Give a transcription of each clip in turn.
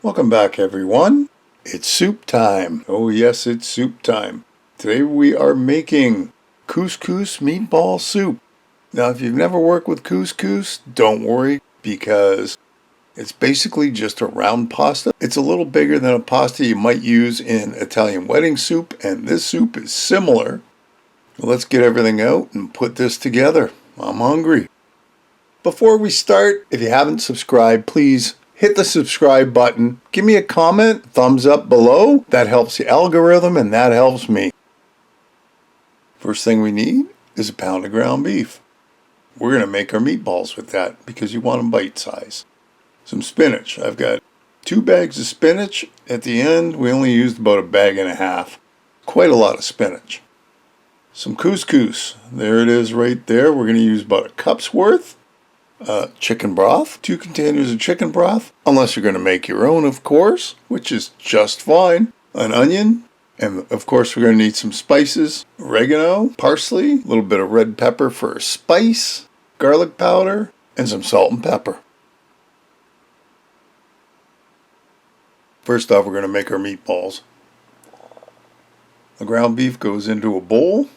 Welcome back, everyone. It's soup time. Oh yes, it's soup time. Today we are making couscous meatball soup. Now, if you've never worked with couscous, don't worry because it's basically just a round pasta. It's a little bigger than a pasta you might use in Italian wedding soup, and this soup is similar. Let's get everything out and put this together. I'm hungry. Before we start, if you haven't subscribed, please hit the subscribe button. Give me a comment, thumbs up below. That helps the algorithm and that helps me. First thing we need is a pound of ground beef. We're going to make our meatballs with that because you want them bite size. Some spinach. I've got 2 bags of spinach. At the end, we only used about a bag and a half. Quite a lot of spinach. Some couscous. There it is right there. We're going to use about a cup's worth. Chicken broth, 2 containers of chicken broth, unless you're going to make your own, of course, which is just fine. An onion, and of course we're going to need some spices, oregano, parsley, a little bit of red pepper for a spice, garlic powder, and some salt and pepper. First off, we're going to make our meatballs. The ground beef goes into a bowl.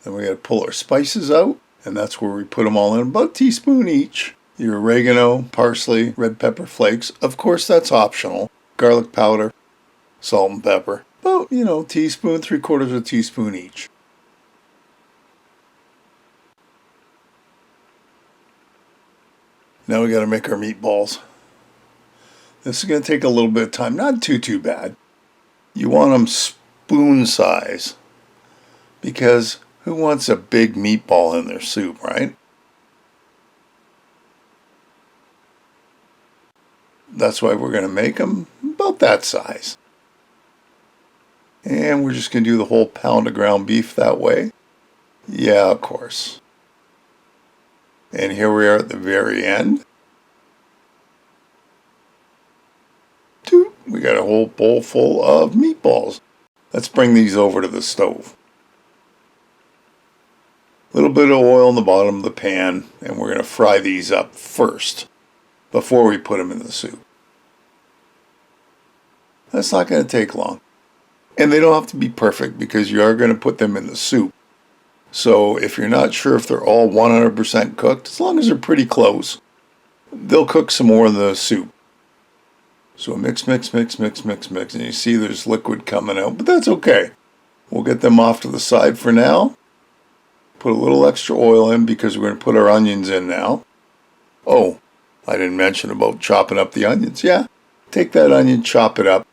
Then we got to pull our spices out. And that's where we put them all in, about a teaspoon each. Your oregano, parsley, red pepper flakes. Of course, that's optional. Garlic powder, salt and pepper. About, teaspoon, 3/4 teaspoon each. Now we got to make our meatballs. This is going to take a little bit of time. Not too bad. You want them spoon size. Because who wants a big meatball in their soup, right? That's why we're going to make them about that size. And we're just going to do the whole pound of ground beef that way. Yeah, of course. And here we are at the very end. We got a whole bowl full of meatballs. Let's bring these over to the stove. A little bit of oil in the bottom of the pan, and we're going to fry these up first before we put them in the soup. That's not going to take long. And they don't have to be perfect because you are going to put them in the soup. So if you're not sure if they're all 100% cooked, as long as they're pretty close, they'll cook some more in the soup. So mix, and you see there's liquid coming out, but that's okay. We'll get them off to the side for now. Put a little extra oil in because we're going to put our onions in now. Oh, I didn't mention about chopping up the onions. Yeah, take that onion, chop it up.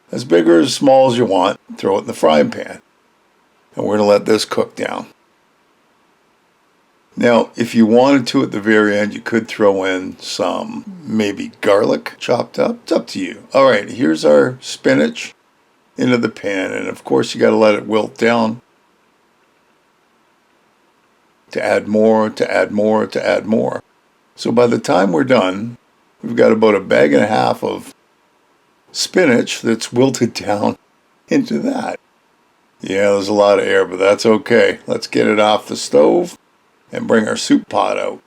As big or as small as you want. Throw it in the frying pan. And we're going to let this cook down. Now, if you wanted to at the very end, you could throw in some maybe garlic chopped up. It's up to you. All right, here's our spinach into the pan. And of course, you got to let it wilt down. To add more. So by the time we're done, we've got about a bag and a half of spinach that's wilted down into that. Yeah, there's a lot of air, but that's okay. Let's get it off the stove and bring our soup pot out.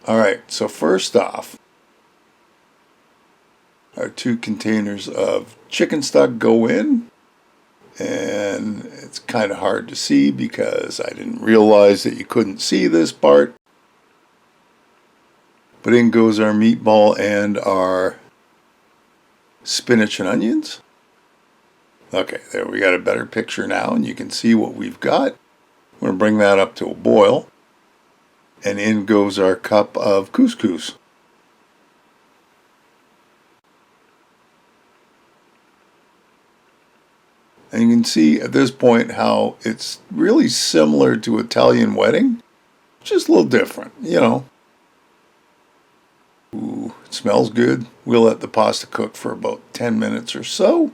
Alright, so first off, our 2 containers of chicken stock go in. And it's kind of hard to see because I didn't realize that you couldn't see this part. But in goes our meatball and our spinach and onions. Okay, there we got a better picture now and you can see what we've got. We're going to bring that up to a boil. And in goes our cup of couscous. And you can see at this point how it's really similar to Italian wedding. Just a little different, Ooh, it smells good. We'll let the pasta cook for about 10 minutes or so.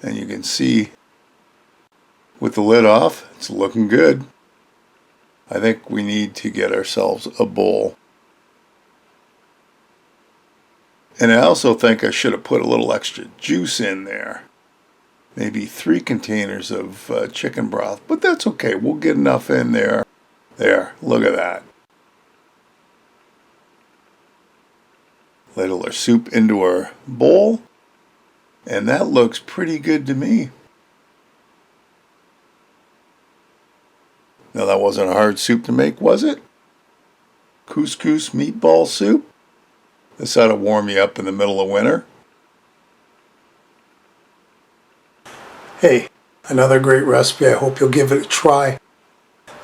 And you can see with the lid off, it's looking good. I think we need to get ourselves a bowl. And I also think I should have put a little extra juice in there. Maybe 3 containers of chicken broth, but that's okay. We'll get enough in there. There, look at that. Ladle our soup into our bowl. And that looks pretty good to me. Now that wasn't a hard soup to make, was it? Couscous meatball soup? This ought to warm you up in the middle of winter. Hey, another great recipe. I hope you'll give it a try.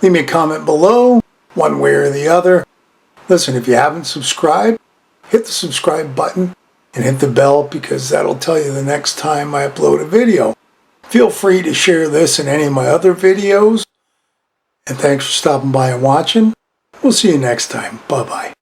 Leave me a comment below, one way or the other. Listen, if you haven't subscribed, hit the subscribe button and hit the bell because that'll tell you the next time I upload a video. Feel free to share this and any of my other videos. And thanks for stopping by and watching. We'll see you next time. Bye-bye.